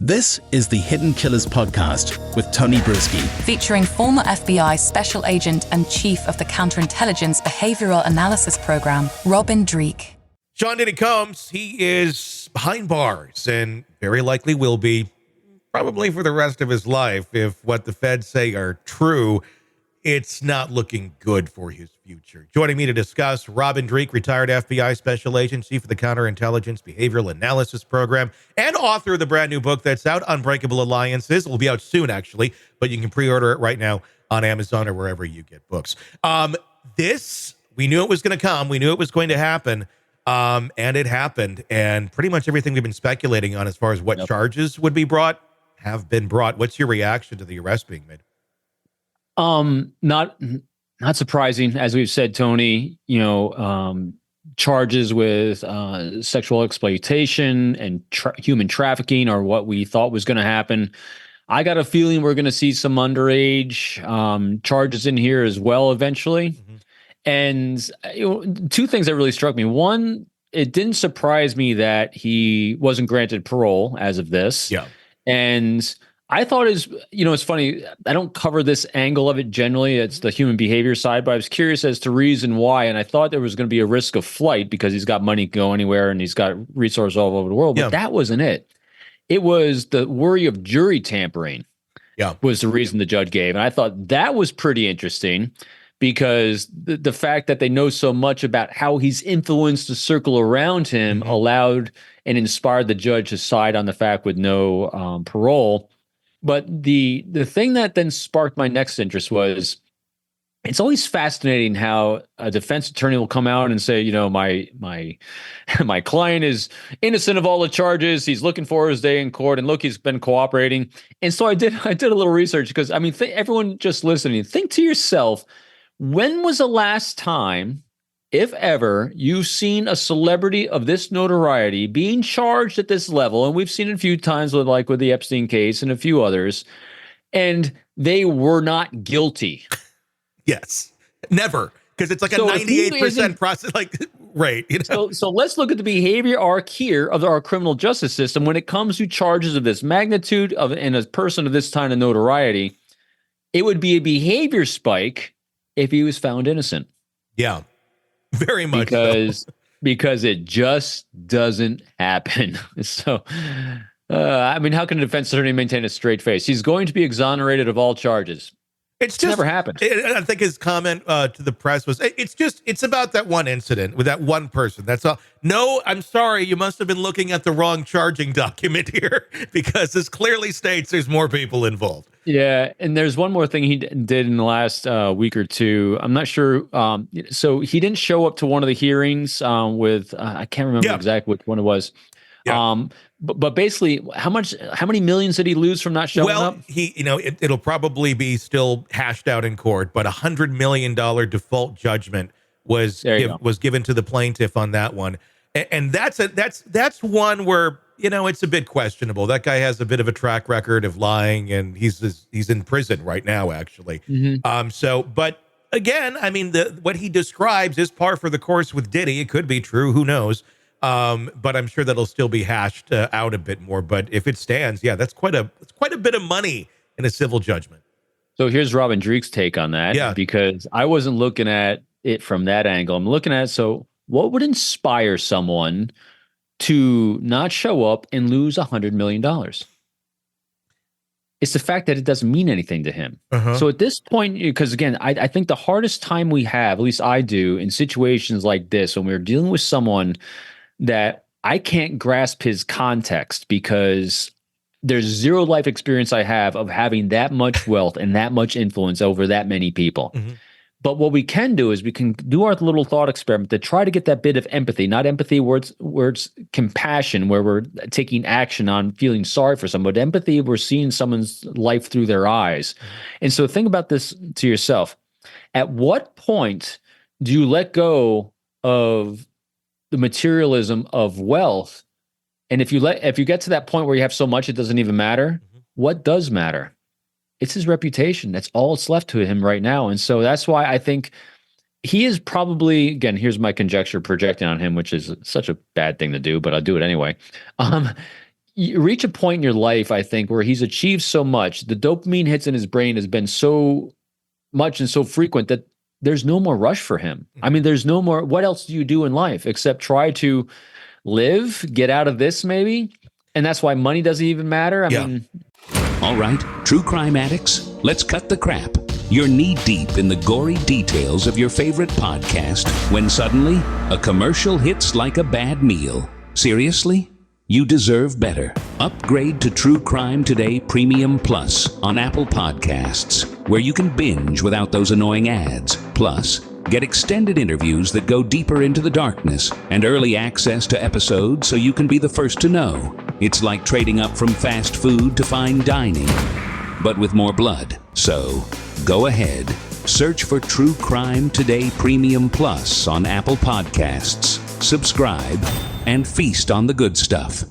This is the Hidden Killers podcast with Tony Brueski, featuring former FBI Special Agent and Chief of the Counterintelligence Behavioral Analysis Program, Robin Dreeke. Sean Diddy Combs, he is behind bars and very likely will be probably for the rest of his life. If what the feds say are true, it's not looking good for his future. Joining me to discuss, Robin Dreeke, retired FBI Special Agent, Chief of the Counterintelligence Behavioral Analysis Program, and author of the brand new book that's out, Unbreakable Alliances. It will be out soon, actually, but you can pre-order it right now on Amazon or wherever you get books. We knew it was going to come. We knew it was going to happen, and it happened. And pretty much everything we've been speculating on as far as what charges would be brought have been brought. What's your reaction to the arrest being made? Not surprising, as we've said, Tony. Charges with sexual exploitation and human trafficking are what we thought was going to happen. I got a feeling we're going to see some underage charges in here as well eventually. Mm-hmm. And two things that really struck me. One, it didn't surprise me that he wasn't granted parole as of this. Yeah, and I thought it's funny. I don't cover this angle of it generally. It's the human behavior side, but I was curious as to reason why. And I thought there was going to be a risk of flight because he's got money to go anywhere and he's got resources all over the world. But that wasn't it. It was the worry of jury tampering. Was the reason the judge gave. And I thought that was pretty interesting because the fact that they know so much about how he's influenced the circle around him allowed and inspired the judge to side on the fact with no parole. But the thing that then sparked my next interest was it's always fascinating how a defense attorney will come out and say, my client is innocent of all the charges. He's looking for his day in court, and look, he's been cooperating. And so I did a little research because everyone just listening, think to yourself, when was the last time, if ever, you've seen a celebrity of this notoriety being charged at this level? And we've seen it a few times with the Epstein case and a few others, and they were not guilty. Yes, never, because it's like a 98% process. Right. So let's look at the behavior arc here of our criminal justice system when it comes to charges of this magnitude in a person of this kind of notoriety. It would be a behavior spike if he was found innocent. Yeah. Very much because it just doesn't happen. So, how can a defense attorney maintain a straight face? He's going to be exonerated of all charges. It's never happened. I think his comment to the press was, it's about that one incident with that one person. That's all. No, I'm sorry. You must have been looking at the wrong charging document here because this clearly states there's more people involved. Yeah, and there's one more thing he did in the last week or two. I'm not sure. So he didn't show up to one of the hearings with I can't remember exactly which one it was. Yeah. But basically, how many millions did he lose from not showing up? Well, it'll probably be still hashed out in court, but $100 million default judgment was given to the plaintiff on that one, and that's one where it's a bit questionable. That guy has a bit of a track record of lying, and he's in prison right now, actually. Mm-hmm. But again, what he describes is par for the course with Diddy. It could be true, who knows? But I'm sure that'll still be hashed out a bit more. But if it stands, that's quite a bit of money in a civil judgment. So here's Robin Dreeke's take on that, because I wasn't looking at it from that angle. I'm looking at what would inspire someone to not show up and lose $100 million? It's the fact that it doesn't mean anything to him. So at this point, because again, I think the hardest time we have, at least I do, in situations like this, when we're dealing with someone that I can't grasp his context because there's zero life experience I have of having that much wealth and that much influence over that many people. Mm-hmm. But what we can do is we can do our little thought experiment to try to get that bit of empathy, not empathy where it's compassion, where we're taking action on feeling sorry for someone, but empathy, we're seeing someone's life through their eyes. And so think about this to yourself. At what point do you let go of the materialism of wealth? And if you get to that point where you have so much, it doesn't even matter. What does matter? It's his reputation. That's all that's left to him right now. And so that's why I think he is probably, again, here's my conjecture projecting on him, which is such a bad thing to do, but I'll do it anyway. you reach a point in your life, I think, where he's achieved so much. The dopamine hits in his brain has been so much and so frequent that there's no more rush for him. I mean, there's no more. What else do you do in life except try to live, get out of this maybe? And that's why money doesn't even matter. I mean, all right, true crime addicts, let's cut the crap. You're knee-deep in the gory details of your favorite podcast when suddenly a commercial hits like a bad meal. Seriously? You deserve better. Upgrade to True Crime Today Premium Plus on Apple Podcasts, where you can binge without those annoying ads. Plus, get extended interviews that go deeper into the darkness and early access to episodes so you can be the first to know. It's like trading up from fast food to fine dining, but with more blood. So, go ahead. Search for True Crime Today Premium Plus on Apple Podcasts. Subscribe and feast on the good stuff.